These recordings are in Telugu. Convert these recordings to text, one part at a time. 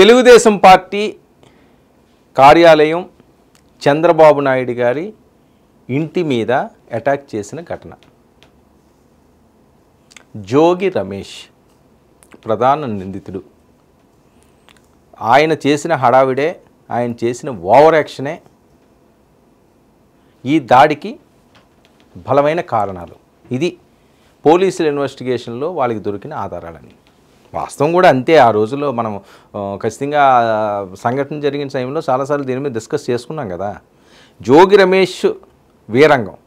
తెలుగుదేశం పార్టీ కార్యాలయం చంద్రబాబు నాయుడు గారి ఇంటి మీద అటాక్ చేసిన ఘటన. జోగి రమేష్ ప్రధాన నిందితుడు. ఆయన చేసిన హడావిడే, ఆయన చేసిన ఓవర్ యాక్షనే ఈ దాడికి బలమైన కారణాలు. ఇది పోలీసుల ఇన్వెస్టిగేషన్లో వాళ్ళకి దొరికిన ఆధారాలని. వాస్తవం కూడా అంతే. ఆ రోజుల్లో మనం ఖచ్చితంగా సంఘటన జరిగిన టైంలో చాలాసార్లు దీని మీద డిస్కస్ చేసుకున్నాం కదా. జోగి రమేష్ వీరంగం,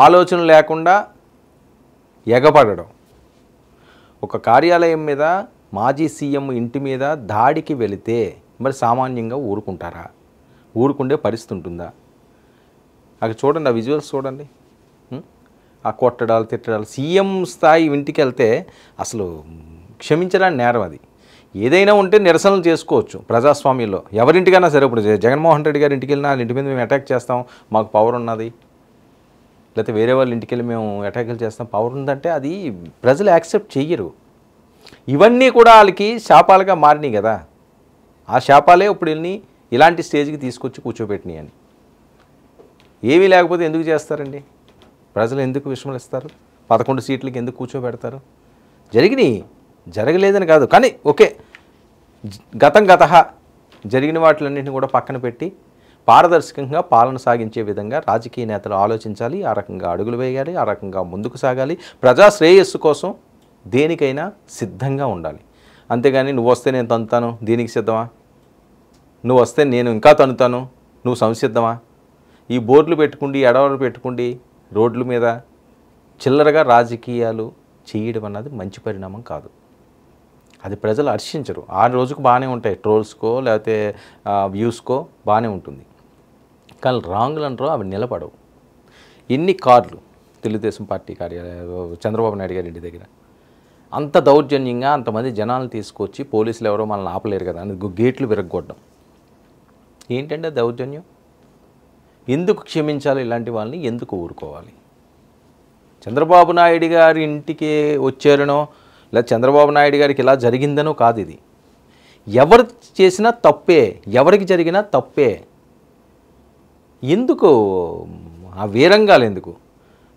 ఆలోచన లేకుండా ఎగపడడం, ఒక కార్యాలయం మీద మాజీ సీఎం ఇంటి మీద దాడికి వెళితే మరి సామాన్యంగా ఊరుకుంటారా? ఊరుకుండే పరిస్థితి ఉంటుందా? అక్కడ చూడండి, ఆ విజువల్స్ చూడండి, ఆ కొట్టడాలు తిట్టడాలు. సీఎం స్థాయి ఇంటికి వెళ్తే అసలు క్షమించడానికి నేరం అది. ఏదైనా ఉంటే నిరసనలు చేసుకోవచ్చు ప్రజాస్వామ్యంలో, ఎవరింటికైనా సరే. ఇప్పుడు జగన్మోహన్ రెడ్డి గారి ఇంటికి వెళ్ళినా వాళ్ళ ఇంటి మీద మేము అటాక్ చేస్తాం, మాకు పవర్ ఉన్నది, లేకపోతే వేరే వాళ్ళ ఇంటికి వెళ్ళి మేము అటాకులు చేస్తాం, పవర్ ఉందంటే అది ప్రజలు యాక్సెప్ట్ చెయ్యరు. ఇవన్నీ కూడా వాళ్ళకి శాపాలుగా మారినాయి కదా. ఆ శాపాలే ఇప్పుడు వెళ్ళి ఇలాంటి స్టేజ్కి తీసుకొచ్చి కూర్చోబెట్టినాయి అని. ఏమీ లేకపోతే ఎందుకు చేస్తారండి? ప్రజలు ఎందుకు విషమలిస్తారు? 11 సీట్లకి ఎందుకు కూర్చోబెడతారు? జరిగినాయి, జరగలేదని కాదు, కానీ ఓకే, గతహ జరిగిన వాటిలన్నింటినీ కూడా పక్కన పెట్టి పారదర్శకంగా పాలన సాగించే విధంగా రాజకీయ నేతలు ఆలోచించాలి. ఆ రకంగా అడుగులు వేయాలి, ఆ రకంగా ముందుకు సాగాలి. ప్రజా శ్రేయస్సు కోసం దేనికైనా సిద్ధంగా ఉండాలి. అంతేగాని నువ్వు వస్తే నేను తన్నుతాను, దీనికి సిద్ధమా? నువ్వు వస్తే నేను ఇంకా తన్నుతాను, నువ్వు సంసిద్ధమా? ఈ బోర్డులు పెట్టుకుండి, ఎడవలు పెట్టుకుండి రోడ్ల మీద చిల్లరగా రాజకీయాలు చేయడం అన్నది మంచి పరిణామం కాదు. అది ప్రజలు హర్షించరు. ఆ రోజుకు బాగానే ఉంటాయి, ట్రోల్స్కో లేకపోతే వ్యూస్కో బాగానే ఉంటుంది, కానీ రాంగులు అంటారో అవి నిలబడవు. ఎన్ని కార్లు తెలుగుదేశం పార్టీ కార్యాలయం చంద్రబాబు నాయుడు గారి ఇంటి దగ్గర అంత దౌర్జన్యంగా అంతమంది జనాలను తీసుకొచ్చి పోలీసులు ఎవరో మనల్ని ఆపలేరు కదా అని గేట్లు విరగొట్టడం ఏంటంటే దౌర్జన్యం? ఎందుకు క్షమించాలి ఇలాంటి వాళ్ళని? ఎందుకు ఊరుకోవాలి? చంద్రబాబు నాయుడు గారి ఇంటికి వచ్చారనో లేదా చంద్రబాబు నాయుడు గారికి ఇలా జరిగిందనో కాదు. ఇది ఎవరు చేసినా తప్పే, ఎవరికి జరిగినా తప్పే. ఎందుకు ఆ వీరంగాలు? ఎందుకు?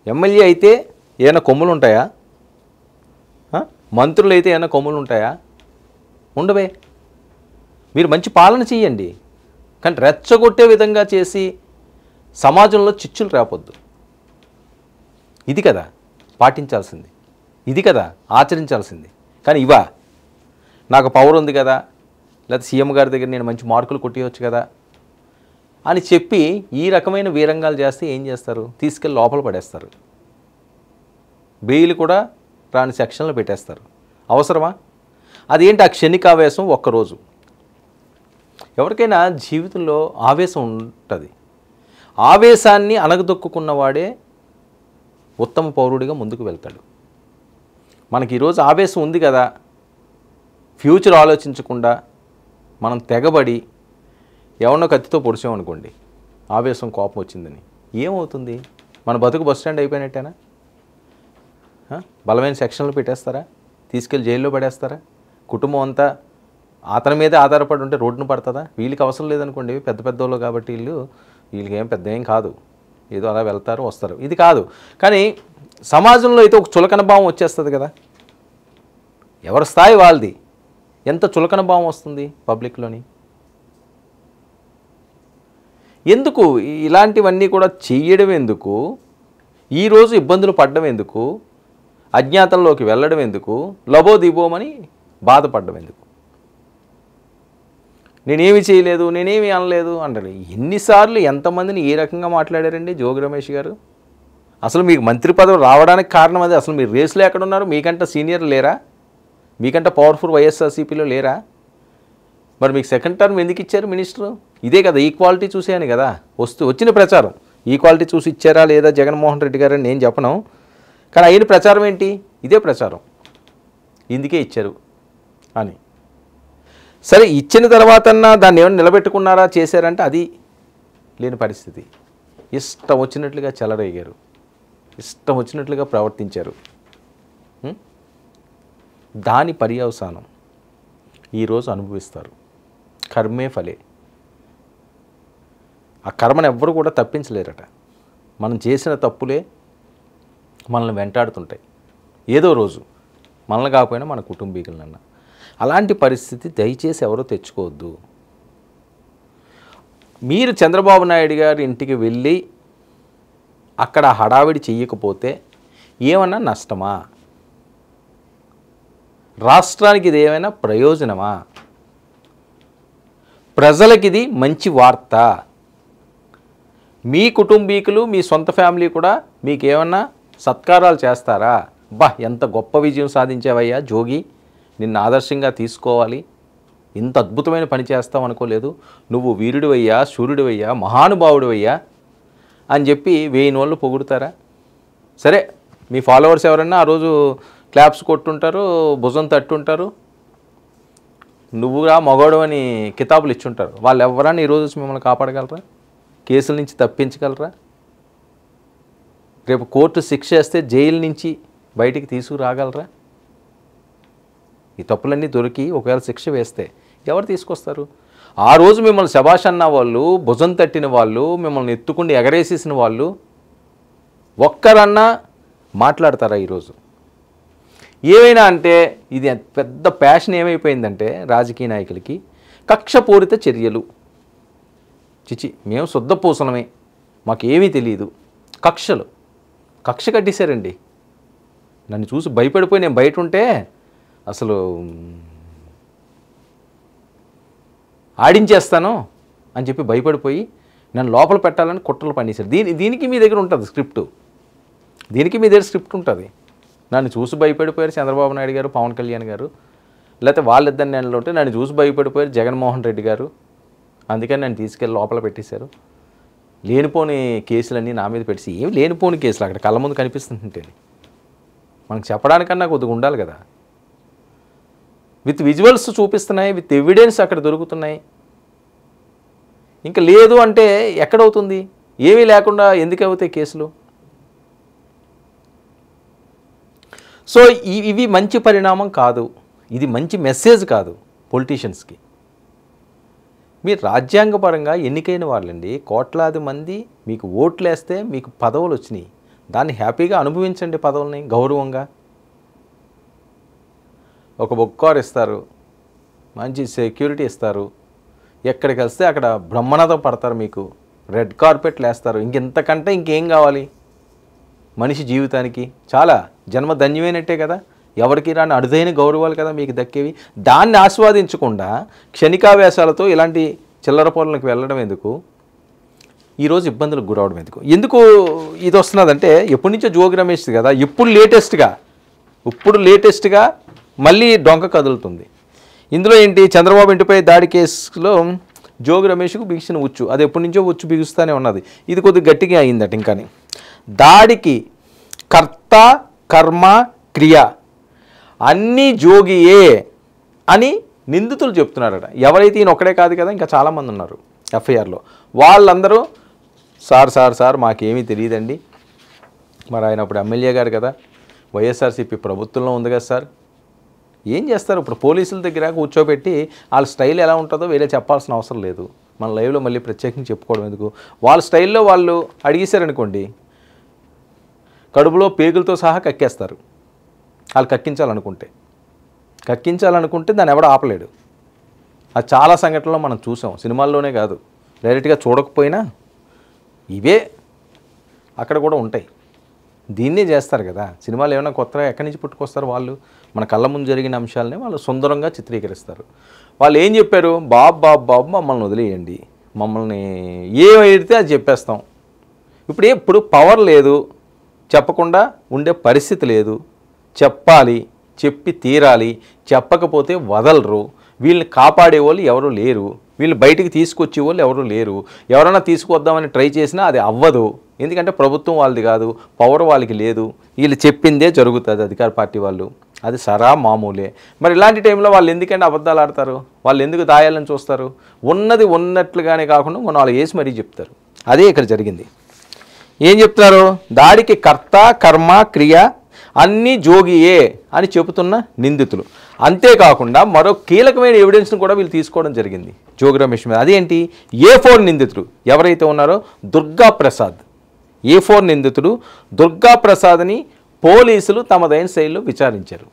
ఎమ్మెల్యే అయితే ఏమైనా కొమ్ములు ఉంటాయా? మంత్రులు అయితే ఏమైనా కొమ్ములు ఉంటాయా? ఉండవే. మీరు మంచి పాలన చేయండి, కానీ రెచ్చగొట్టే విధంగా చేసి సమాజంలో చిచ్చులు రేపొద్దు. ఇది కదా పాటించాల్సింది, ఇది కదా ఆచరించాల్సింది. కానీ ఇవా నాకు పవర్ ఉంది కదా, లేదా సీఎం గారి దగ్గర నేను మంచి మార్కులు కొట్టేయచ్చు కదా అని చెప్పి ఈ రకమైన వీరంగాలు చేస్తే ఏం చేస్తారు? తీసుకెళ్ళి లోపల పడేస్తారు, బెయిల్ కూడా రాని సెక్షన్లో పెట్టేస్తారు. అవసరమా? అదేంటి ఆ క్షణికావేశం? ఒక్కరోజు. ఎవరికైనా జీవితంలో ఆవేశం ఉంటుంది. ఆవేశాన్ని అణగదొక్కున్నవాడే ఉత్తమ పౌరుడిగా ముందుకు వెళ్తాడు. మనకి ఈరోజు ఆవేశం ఉంది కదా, ఫ్యూచర్ ఆలోచించకుండా మనం తెగబడి ఎవరినో కత్తితో పొడిచామనుకోండి, ఆవేశం కోపం వచ్చిందని, ఏమవుతుంది? మన బతుకు బస్ స్టాండ్ అయిపోయినట్టేనా? బలమైన సెక్షన్లు పెట్టేస్తారా? తీసుకెళ్ళి జైల్లో పడేస్తారా? కుటుంబం అంతా అతని మీదే ఆధారపడి ఉంటే రోడ్డును పడుతుందా? వీళ్ళకి అవసరం లేదనుకోండి, పెద్ద పెద్దోళ్ళు కాబట్టి వీళ్ళకి ఏం పెద్ద ఏం కాదు, ఏదో అలా వెళ్తారు వస్తారు, ఇది కాదు. కానీ సమాజంలో అయితే ఒక చులకన భావం వచ్చేస్తుంది కదా. ఎవరి స్థాయి వాళ్ళది. ఎంత చులకన భావం వస్తుంది పబ్లిక్లోని? ఎందుకు ఇలాంటివన్నీ కూడా చెయ్యడం? ఎందుకు ఈరోజు ఇబ్బందులు పడడం? ఎందుకు అజ్ఞాతంలోకి వెళ్ళడం? ఎందుకు లబోదిబోమని బాధపడడం? ఎందుకు? నేనేమి చేయలేదు, నేనేమి అనలేదు అంటారు. ఎన్నిసార్లు ఎంతమందిని ఏ రకంగా మాట్లాడారండి జోగి రమేష్ గారు? అసలు మీకు మంత్రి పదవి రావడానికి కారణం అది. అసలు మీరు రేసులో ఎక్కడున్నారు? మీకంటే సీనియర్ లేరా? మీకంటే పవర్ఫుల్ వైఎస్ఆర్సీపీలో లేరా? మరి మీకు సెకండ్ టర్మ్ ఎందుకు ఇచ్చారు మినిస్టర్? ఇదే కదా ఈక్వాలిటీ చూసేయని కదా వచ్చిన ప్రచారం. ఈక్వాలిటీ చూసి ఇచ్చారా లేదా జగన్మోహన్ రెడ్డి గారని నేను చెప్పను, కానీ అయిన ప్రచారం ఏంటి? ఇదే ప్రచారం, ఇందుకే ఇచ్చారు అని. సరే, ఇచ్చిన తర్వాతన్నా దాన్ని ఏమైనా నిలబెట్టుకున్నారా, చేశారంటే అది లేని పరిస్థితి. ఇష్టం వచ్చినట్లుగా చెలరేగారు, ఇష్టం వచ్చినట్లుగా ప్రవర్తించారు. దాని పర్యవసానం ఈరోజు అనుభవిస్తారు. కర్మే ఫలే. ఆ కర్మను ఎవ్వరు కూడా తప్పించలేరట. మనం చేసిన తప్పులే మనల్ని వెంటాడుతుంటాయి ఏదో రోజు, మనల్ని కాకపోయినా మన కుటుంబీకులనన్నా. అలాంటి పరిస్థితి దయచేసి ఎవరో తెచ్చుకోవద్దు. మీరు చంద్రబాబు నాయుడు గారి ఇంటికి వెళ్ళి అక్కడ హడావిడి చెయ్యకపోతే ఏమన్నా నష్టమా? రాష్ట్రానికి ఇది ఏమైనా ప్రయోజనమా? ప్రజలకి ఇది మంచి వార్త. మీ కుటుంబీకులు, మీ సొంత ఫ్యామిలీ కూడా మీకు ఏమన్నా సత్కారాలు చేస్తారా? ఎంత గొప్ప విజయం సాధించావయ్యా జోగి, నిన్ను ఆదర్శంగా తీసుకోవాలి, ఇంత అద్భుతమైన పని చేస్తావు అనుకోలేదు, నువ్వు వీరుడివయ్యా, సూర్యుడివయ్యా, మహానుభావుడివయ్యా అని చెప్పి 1000 నోళ్ళు పొగుడుతారా? సరే, మీ ఫాలోవర్స్ ఎవరన్నా ఆ రోజు క్లాప్స్ కొట్టుంటారు, భుజం తట్టుంటారు, నువ్వురా మగోడు అని కితాబులు ఇచ్చుంటారు. వాళ్ళు ఎవరన్నా ఈరోజు మిమ్మల్ని కాపాడగలరా? కేసుల నుంచి తప్పించగలరా? రేపు కోర్టు శిక్ష వేస్తే జైలు నుంచి బయటికి తీసుకురాగలరా? ఈ తప్పులన్నీ దొరికి ఒకవేళ శిక్ష వేస్తే ఎవరు తీసుకొస్తారు? ఆ రోజు మిమ్మల్ని శభాష్ అన్న వాళ్ళు, భుజం తట్టిన వాళ్ళు, మిమ్మల్ని ఎత్తుకుండి ఎగరేసేసిన వాళ్ళు ఒక్కరన్నా మాట్లాడతారా ఈరోజు? ఏమైనా అంటే ఇది పెద్ద ప్యాషన్ ఏమైపోయిందంటే రాజకీయ నాయకులకి కక్షపూరిత చర్యలు. చిచి, మేము శుద్ధ పూసలమే, మాకేమీ తెలియదు. కక్ష కట్టేశారండి. నన్ను చూసి భయపడిపోయి నేను బయట ఉంటే అసలు ఆడించేస్తాను అని చెప్పి భయపడిపోయి నన్ను లోపల పెట్టాలని కుట్రలు పనిచేశారు. దీనికి మీ దగ్గర ఉంటుంది స్క్రిప్టు, దీనికి మీ దగ్గర స్క్రిప్ట్ ఉంటుంది. నన్ను చూసి భయపడిపోయారు చంద్రబాబు నాయుడు గారు, పవన్ కళ్యాణ్ గారు, లేకపోతే వాళ్ళిద్దరు నెలలు ఉంటే నన్ను చూసి భయపడిపోయారు జగన్మోహన్ రెడ్డి గారు. అందుకని నన్ను తీసుకెళ్ళి లోపల పెట్టేశారు. లేనిపోని కేసులన్నీ నా మీద పెట్టేసి, ఏమి లేనిపోని కేసులు అక్కడ కళ్ళ ముందు కనిపిస్తుంటే మనకు చెప్పడానికన్నా కొద్దిగా ఉండాలి కదా. విత్ విజువల్స్ చూపిస్తున్నాయి, విత్ ఎవిడెన్స్ అక్కడ దొరుకుతున్నాయి. ఇంకా లేదు అంటే ఎక్కడవుతుంది? ఏమీ లేకుండా ఎందుకు అవుతాయి కేసులు? సో ఇవి మంచి పరిణామం కాదు, ఇది మంచి మెసేజ్ కాదు పొలిటీషియన్స్కి. మీరు రాజ్యాంగపరంగా ఎన్నికైన వాళ్ళండి, కోట్లాది మంది మీకు ఓట్లు వేస్తే మీకు పదవులు వచ్చినాయి, దాన్ని హ్యాపీగా అనుభవించండి, పదవుల్ని గౌరవంగా. ఒక బొక్కార్ ఇస్తారు, మంచి సెక్యూరిటీ ఇస్తారు, ఎక్కడికి వస్తే అక్కడ బ్రహ్మనాథం పడతారు, మీకు రెడ్ కార్పెట్లు వేస్తారు. ఇంకెంతకంటే ఇంకేం కావాలి మనిషి జీవితానికి? చాలా జన్మ ధన్యమైనట్టే కదా. ఎవరికి రాని అరుదైన గౌరవాలు కదా మీకు దక్కేవి. దాన్ని ఆస్వాదించకుండా క్షణికావేశాలతో ఇలాంటి చిల్లర పనులకు వెళ్ళడం ఎందుకు? ఈరోజు ఇబ్బందులకు గురవడం ఎందుకు ఇది వస్తున్నదంటే ఎప్పటి నుంచో జోగి రమేష్ కదా, ఇప్పుడు లేటెస్ట్గా మళ్ళీ డొంక కదులుతుంది. ఇందులో ఏంటి, చంద్రబాబు ఇంటిపై దాడి కేసులో జోగి రమేష్కు బిగిసిన ఉచ్చు, అది ఎప్పటి నుంచో ఉచ్చు బిగుస్తూనే ఉన్నది. ఇది కొద్దిగా గట్టిగా అయిందట. ఇంకాని దాడికి కర్త కర్మ క్రియ అన్నీ జోగియే అని నిందితులు చెప్తున్నారట. ఎవరైతే ఈయన ఒక్కడే కాదు కదా, ఇంకా చాలామంది ఉన్నారు ఎఫ్ఐఆర్లో. వాళ్ళందరూ సార్ మాకేమీ తెలియదండి, మరి ఆయన అప్పుడు ఎమ్మెల్యే గారు కదా, వైఎస్ఆర్సీపీ ప్రభుత్వంలో ఉంది కదా సార్, ఏం చేస్తారు? ఇప్పుడు పోలీసుల దగ్గర కూర్చోబెట్టి వాళ్ళ స్టైల్ ఎలా ఉంటుందో వేరే చెప్పాల్సిన అవసరం లేదు. మన లైవ్లో మళ్ళీ ప్రత్యేకంగా చెప్పుకోవడం ఎందుకు? వాళ్ళ స్టైల్లో వాళ్ళు అడిగేశారనుకోండి, కడుపులో పేగులతో సహా కక్కేస్తారు. వాళ్ళు కక్కించాలనుకుంటే దాన్ని ఎవడో ఆపలేడు. అది చాలా సంఘటనలో మనం చూసాం, సినిమాల్లోనే కాదు, డైరెక్ట్గా చూడకపోయినా ఇవే అక్కడ కూడా ఉంటాయి. దీన్నే చేస్తారు కదా. సినిమాలు ఏమైనా కొత్తగా ఎక్కడి నుంచి పుట్టుకొస్తారు? వాళ్ళు మన కళ్ళ ముందు జరిగిన అంశాలనే వాళ్ళు సుందరంగా చిత్రీకరిస్తారు. వాళ్ళు ఏం చెప్పారు? బాబు మమ్మల్ని వదిలేయండి, మమ్మల్ని ఏమైతే అది చెప్పేస్తాం. ఇప్పుడు పవర్ లేదు, చెప్పకుండా ఉండే పరిస్థితి లేదు, చెప్పాలి, చెప్పి తీరాలి, చెప్పకపోతే వదలరు. వీళ్ళని కాపాడే వాళ్ళు ఎవరు లేరు, వీళ్ళు బయటికి తీసుకొచ్చే వాళ్ళు ఎవరు లేరు. ఎవరైనా తీసుకొద్దామని ట్రై చేసినా అది అవ్వదు, ఎందుకంటే ప్రభుత్వం వాళ్ళది కాదు, పవర్ వాళ్ళకి లేదు, వీళ్ళు చెప్పిందే జరుగుతుంది అధికార పార్టీ వాళ్ళు. అది సరా మామూలే. మరి ఇలాంటి టైంలో వాళ్ళు ఎందుకంటే అబద్ధాలు ఆడతారు? వాళ్ళు ఎందుకు దాయాలని చూస్తారు? ఉన్నది ఉన్నట్లుగానే కాకుండా కొన్ని వాళ్ళు వేసి మరీ చెప్తారు. అదే ఇక్కడ జరిగింది. ఏం చెప్తున్నారు? దాడికి కర్త కర్మ క్రియ అన్నీ జోగియే అని చెబుతున్న నిందితులు. అంతేకాకుండా మరో కీలకమైన ఎవిడెన్స్ను కూడా వీళ్ళు తీసుకోవడం జరిగింది జోగి రమేష్ మీద. అదేంటి, A4 నిందితుడు ఎవరైతే ఉన్నారో దుర్గా ప్రసాద్, A4 నిందితుడు దుర్గా ప్రసాద్ని పోలీసులు తమదైన శైలిలో విచారించారు.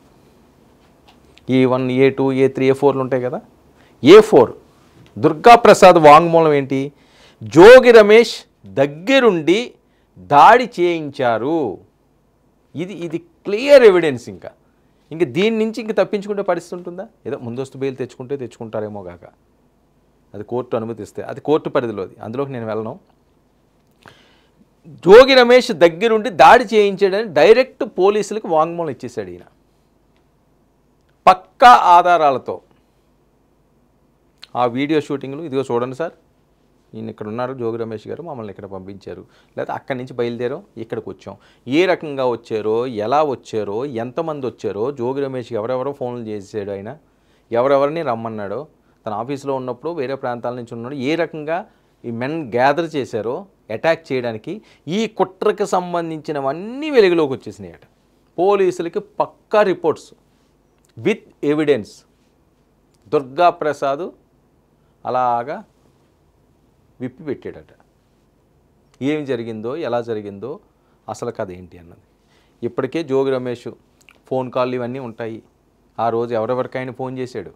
A1, A2, A3, A4లు ఉంటాయి కదా. A4 దుర్గా ప్రసాద్ వాంగ్మూలం ఏంటి, జోగి రమేష్ దగ్గరుండి దాడి చేయించారు. ఇది క్లియర్ ఎవిడెన్స్. ఇంకా దీని నుంచి ఇంక తప్పించుకుంటే పరిస్థితి ఉంటుందా? ఏదో ముందస్తు బెయిల్ తెచ్చుకుంటారేమో కాక, అది కోర్టు అనుమతిస్తే, అది కోర్టు పరిధిలోది, అందులోకి నేను వెళ్ళను. జోగి రమేష్ దగ్గరుండి దాడి చేయించాడని డైరెక్ట్ పోలీసులకు వాంగ్మూలం ఇచ్చేశాడు ఈయన, పక్కా ఆధారాలతో. ఆ వీడియో షూటింగ్లు ఇదిగో చూడండి సార్, ఈయన ఇక్కడ ఉన్నారు జోగి రమేష్ గారు, మమ్మల్ని ఇక్కడ పంపించారు, లేదా అక్కడి నుంచి బయలుదేరాం ఇక్కడికి వచ్చాం, ఏ రకంగా వచ్చారో, ఎలా వచ్చారో, ఎంతమంది వచ్చారో, జోగి రమేష్కి ఎవరెవరో ఫోన్లు చేసాడు ఆయన, ఎవరెవరిని రమ్మన్నాడో, తన ఆఫీస్లో ఉన్నప్పుడు వేరే ప్రాంతాల నుంచి ఉన్నాడు, ఏ రకంగా ఈ మెన్ గ్యాదర్ చేశారో అటాక్ చేయడానికి, ఈ కుట్రకు సంబంధించినవన్నీ వెలుగులోకి వచ్చేసినాయట. పోలీసులకి పక్కా reports with evidence. Durga Prasad అలాగా విప్పి పెట్టాడట, ఏం జరిగిందో, ఎలా జరిగిందో, అసలు కథ ఏంటి అన్నది. ఇప్పటికే జోగి రమేష్ ఫోన్ కాల్ ఇవన్నీ ఉంటాయి. ఆ రోజు ఎవరెవరికైనా ఫోన్ చేశాడు,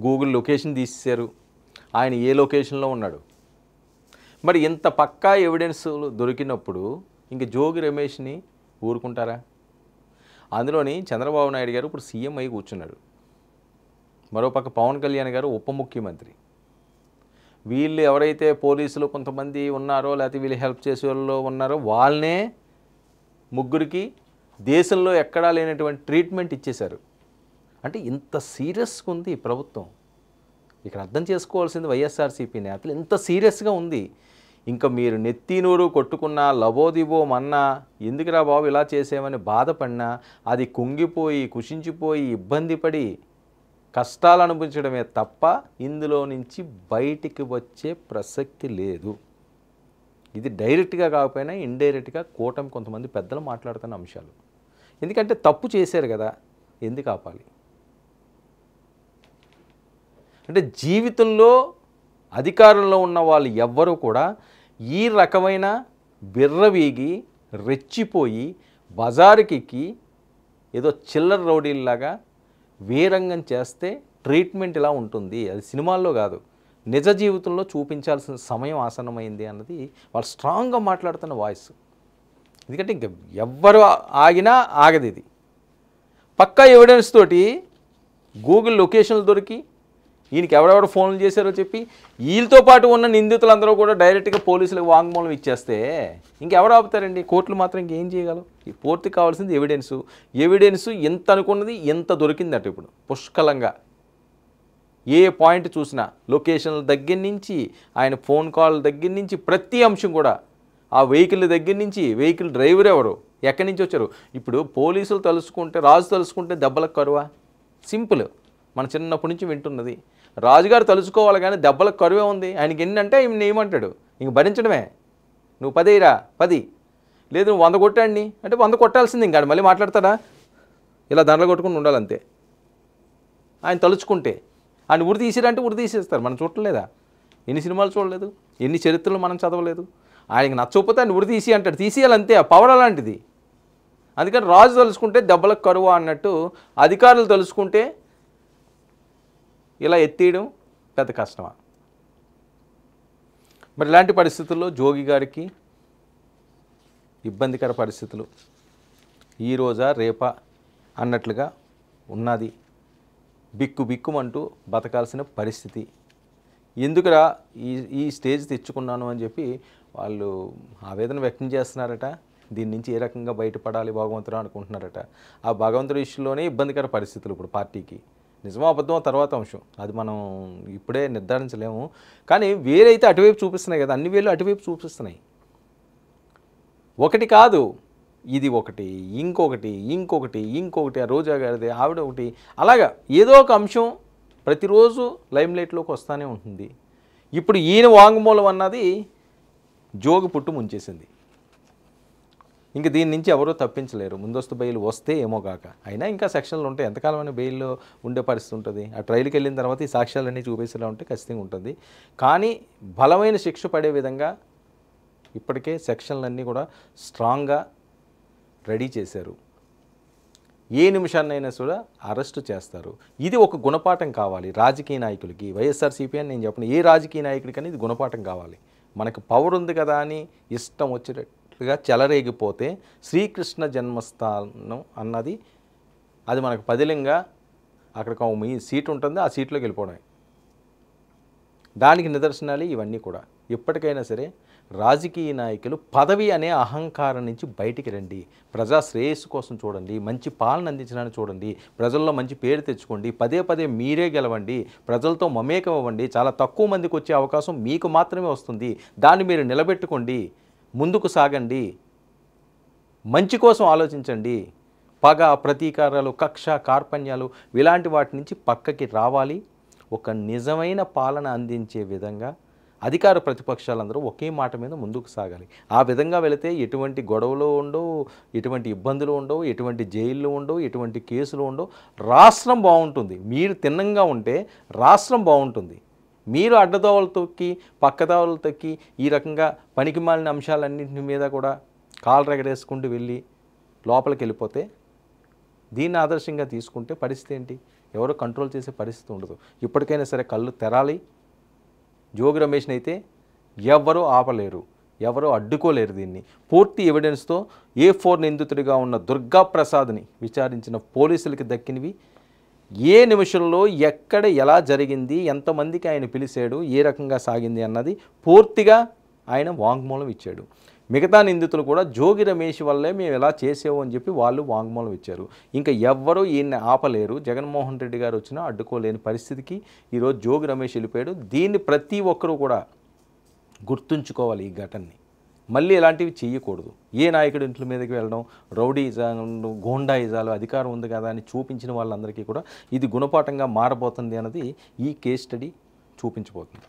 గూగుల్ లొకేషన్ తీసేశారు, ఆయన ఏ లొకేషన్లో ఉన్నాడు. మరి ఇంత పక్కా ఎవిడెన్స్లు దొరికినప్పుడు ఇంక జోగి రమేష్ని ఊరుకుంటారా? అందులోని చంద్రబాబు నాయుడు గారు ఇప్పుడు సీఎం అయి కూర్చున్నాడు, మరోపక్క పవన్ కళ్యాణ్ గారు ఉప ముఖ్యమంత్రి. వీళ్ళు ఎవరైతే పోలీసులు కొంతమంది ఉన్నారో, లేకపోతే వీళ్ళు హెల్ప్ చేసే వాళ్ళు ఉన్నారో, వాళ్ళనే ముగ్గురికి దేశంలో ఎక్కడా లేనటువంటి ట్రీట్మెంట్ ఇచ్చేశారు. అంటే ఇంత సీరియస్గా ఉంది ఈ ప్రభుత్వం. ఇక్కడ అర్థం చేసుకోవాల్సింది వైఎస్ఆర్సీపీ నేతలు ఎంత సీరియస్గా ఉంది. ఇంకా మీరు నెత్తినూరు కొట్టుకున్నా, లబోదిబో మన్నా, ఎందుకురా బాబు ఇలా చేసేమని బాధపడినా, అది కుంగిపోయి, కుషించిపోయి, ఇబ్బంది పడి కష్టాలు అనుభవించడమే తప్ప ఇందులో నుంచి బయటికి వచ్చే ప్రసక్తి లేదు. ఇది డైరెక్ట్గా కాకపోయినా ఇండైరెక్ట్గా కూటమి కొంతమంది పెద్దలు మాట్లాడుతున్న అంశాలు. ఎందుకంటే తప్పు చేశారు కదా, ఎందుకు ఆపాలి? అంటే జీవితంలో అధికారంలో ఉన్న వాళ్ళు ఎవ్వరూ కూడా ఈ రకమైన బిర్రవీగి, రెచ్చిపోయి, బజారుకి ఏదో చిల్లర రౌడీల్లాగా వీరంగం చేస్తే ట్రీట్మెంట్ ఇలా ఉంటుంది. అది సినిమాల్లో కాదు, నిజ జీవితంలో చూపించాల్సిన సమయం ఆసన్నమైంది అన్నది వాళ్ళు స్ట్రాంగ్గా మాట్లాడుతున్న వాయిస్. ఎందుకంటే ఇంక ఎవ్వరు ఆగినా ఆగదు. ఇది పక్కా ఎవిడెన్స్ తోటి గూగుల్ లొకేషన్లు దొరికి ఈయనకి ఎవరెవరు ఫోన్లు చేశారో చెప్పి వీళ్ళతో పాటు ఉన్న నిందితులందరూ కూడా డైరెక్ట్గా పోలీసులకు వాంగ్మూలం ఇచ్చేస్తే ఇంకెవరు ఆపుతారండి? కోర్టులు మాత్రం ఇంకేం చేయగలవు? ఈ పూర్తికి కావాల్సింది ఎవిడెన్సు ఎంత అనుకున్నది ఎంత దొరికిందట. ఇప్పుడు పుష్కలంగా ఏ పాయింట్ చూసినా లొకేషన్ల దగ్గర నుంచి, ఆయన ఫోన్ కాల్ దగ్గర నుంచి, ప్రతి అంశం కూడా, ఆ వెహికల్ దగ్గర నుంచి, వెహికల్ డ్రైవర్ ఎవరు, ఎక్కడి నుంచి వచ్చారు. ఇప్పుడు పోలీసులు తలుసుకుంటే, రాజు తలుసుకుంటే దెబ్బలకు కరువా? సింపుల్, మన చిన్నప్పటి నుంచి వింటున్నది. రాజుగారు తలుచుకోవాలి కానీ దెబ్బలకు కరువే ఉంది. ఆయనకి ఎన్నంటే ఆయన ఏమంటాడు, ఇంక భరించడమే. నువ్వు 10 వేయరా, 10 లేదు, నువ్వు 100 కొట్టండి అంటే 100 కొట్టాల్సింది. ఇంకా మళ్ళీ మాట్లాడతాడా? ఇలా దండలు కొట్టుకుని ఉండాలంతే. ఆయన తలుచుకుంటే ఆయన ఉరి తీసిరంటే ఉరి తీసేస్తారు. మనం చూడలేదా? ఎన్ని సినిమాలు చూడలేదు, ఎన్ని చరిత్రలు మనం చదవలేదు. ఆయనకి నచ్చకపోతే ఆయన ఉరి తీసి అంటాడు, తీసేయాలంతే. ఆ పవర్ అలాంటిది. అందుకని రాజు తలుచుకుంటే దెబ్బలకు కరువా అన్నట్టు అధికారులు తలుచుకుంటే ఇలా ఎత్తేయడం పెద్ద కష్టమా? మరి ఇలాంటి పరిస్థితుల్లో జోగి గారికి ఇబ్బందికర పరిస్థితులు ఈ రోజా రేపా అన్నట్లుగా ఉన్నది. బిక్కుమంటూ బతకాల్సిన పరిస్థితి. ఎందుకురా ఈ స్టేజ్ తెచ్చుకున్నాను అని చెప్పి వాళ్ళు ఆవేదన వ్యక్తం చేస్తున్నారట. దీని నుంచి ఏ రకంగా బయటపడాలి భగవంతుడు అనుకుంటున్నారట. ఆ భగవంతుడి విషయంలోనే ఇబ్బందికర పరిస్థితులు ఇప్పుడు పార్టీకి. నిజమో అబద్ధమో తర్వాత అంశం, అది మనం ఇప్పుడే నిర్ధారించలేము. కానీ వేరైతే అటువైపు చూపిస్తున్నాయి కదా, అన్ని వేలు అటువైపు చూపిస్తున్నాయి. ఒకటి కాదు, ఇది ఒకటి, ఇంకొకటి, ఆ రోజా గారిది, ఆవిడ ఒకటి, అలాగా ఏదో ఒక అంశం ప్రతిరోజు లైమ్లైట్లోకి వస్తూనే ఉంటుంది. ఇప్పుడు ఈయన వాంగ్మూలం అన్నది జోగి పుట్టు ముంచేసింది. ఇంక దీని నుంచి ఎవరూ తప్పించలేరు. ముందస్తు బెయిల్ వస్తే ఏమో కాక. అయినా ఇంకా సెక్షన్లు ఉంటాయి. ఎంతకాలమైనా బెయిల్లో ఉండే పరిస్థితి ఉంటుంది. ఆ ట్రయల్కి వెళ్ళిన తర్వాత ఈ సాక్ష్యాలన్నీ చూపేసేలా ఉంటే ఖచ్చితంగా ఉంటుంది. కానీ బలమైన శిక్ష పడే విధంగా ఇప్పటికే సెక్షన్లన్నీ కూడా స్ట్రాంగ్గా రెడీ చేశారు. ఏ నిమిషాన్నైనా కూడా అరెస్టు చేస్తారు. ఇది ఒక గుణపాఠం కావాలి రాజకీయ నాయకులకి. వైఎస్ఆర్సీపీ అని నేను చెప్పను, ఏ రాజకీయ నాయకుడికని ఇది గుణపాఠం కావాలి. మనకు పవర్ ఉంది కదా అని ఇష్టం వచ్చేటట్టుగా చెలరేగిపోతే శ్రీకృష్ణ జన్మస్థానం అన్నది అది మనకు పదిలంగా అక్కడ మీ సీటు ఉంటుంది, ఆ సీట్లోకి వెళ్ళిపోవడమే. దానికి నిదర్శనాలు ఇవన్నీ కూడా. ఎప్పటికైనా సరే రాజకీయ నాయకులు పదవి అనే అహంకారం నుంచి బయటికి రండి. ప్రజా శ్రేయస్సు కోసం చూడండి, మంచి పాలన అందించడానికి చూడండి, ప్రజల్లో మంచి పేరు తెచ్చుకోండి, పదే పదే మీరే గెలవండి, ప్రజలతో మమేకం అవ్వండి. చాలా తక్కువ మందికి వచ్చే అవకాశం మీకు మాత్రమే వస్తుంది. దాన్ని మీరు నిలబెట్టుకోండి, ముందుకు సాగండి, మంచి కోసం ఆలోచించండి. పగ, ప్రతీకారాలు, కక్ష, కార్పణ్యాలు ఇలాంటి వాటి నుంచి పక్కకి రావాలి. ఒక నిజమైన పాలన అందించే విధంగా అధికార ప్రతిపక్షాలందరూ ఒకే మాట మీద ముందుకు సాగాలి. ఆ విధంగా వెళితే ఎటువంటి గొడవలు ఉండవు, ఎటువంటి ఇబ్బందులు ఉండవు, ఎటువంటి జైళ్ళు ఉండవు, ఎటువంటి కేసులు ఉండవు. రాష్ట్రం బాగుంటుంది. మీరు తిన్నంగా ఉంటే రాష్ట్రం బాగుంటుంది. మీరు అడ్డదోవలు తొక్కి, పక్కదోవలు తొక్కి, ఈ రకంగా పనికిమాలిన అంశాలన్నింటి మీద కూడా కాలు రెగడేసుకుంటూ వెళ్ళి లోపలికి వెళ్ళిపోతే, దీన్ని ఆదర్శంగా తీసుకుంటే పరిస్థితి ఏంటి? ఎవరు కంట్రోల్ చేసే పరిస్థితి ఉండదు. ఇప్పటికైనా సరే కళ్ళు తెరాలి. జోగి రమేష్ని అయితే ఎవరూ ఆపలేరు, ఎవరూ అడ్డుకోలేరు. దీన్ని పూర్తి ఎవిడెన్స్తో A4 నిందితుడిగా ఉన్న దుర్గా ప్రసాద్ని విచారించిన పోలీసులకి దక్కినవి. ఏ నిమిషంలో ఎక్కడ ఎలా జరిగింది, ఎంతమందికి ఆయన పిలిచాడు, ఏ రకంగా సాగింది అన్నది పూర్తిగా ఆయన వాంగ్మూలం ఇచ్చాడు. మిగతా నిందితులు కూడా జోగి రమేష్ వల్లే మేము ఎలా చేసావు అని చెప్పి వాళ్ళు వాంగ్మూలం ఇచ్చారు. ఇంకా ఎవ్వరూ ఈయన్ని ఆపలేరు. జగన్మోహన్ రెడ్డి గారు వచ్చినా అడ్డుకోలేని పరిస్థితికి ఈరోజు జోగి రమేష్ వెళ్ళిపోయాడు. దీన్ని ప్రతి ఒక్కరూ కూడా గుర్తుంచుకోవాలి. ఈ ఘటనని మళ్ళీ ఇలాంటివి చేయకూడదు. ఏ నాయకుడి ఇంట్ల మీదకి వెళ్ళడం, రౌడీజాలు, గోండాయిజాలు, అధికారం ఉంది కదా అని చూపించిన వాళ్ళందరికీ కూడా ఇది గుణపాఠంగా మారబోతుంది అన్నది ఈ కేస్ స్టడీ చూపించబోతుంది.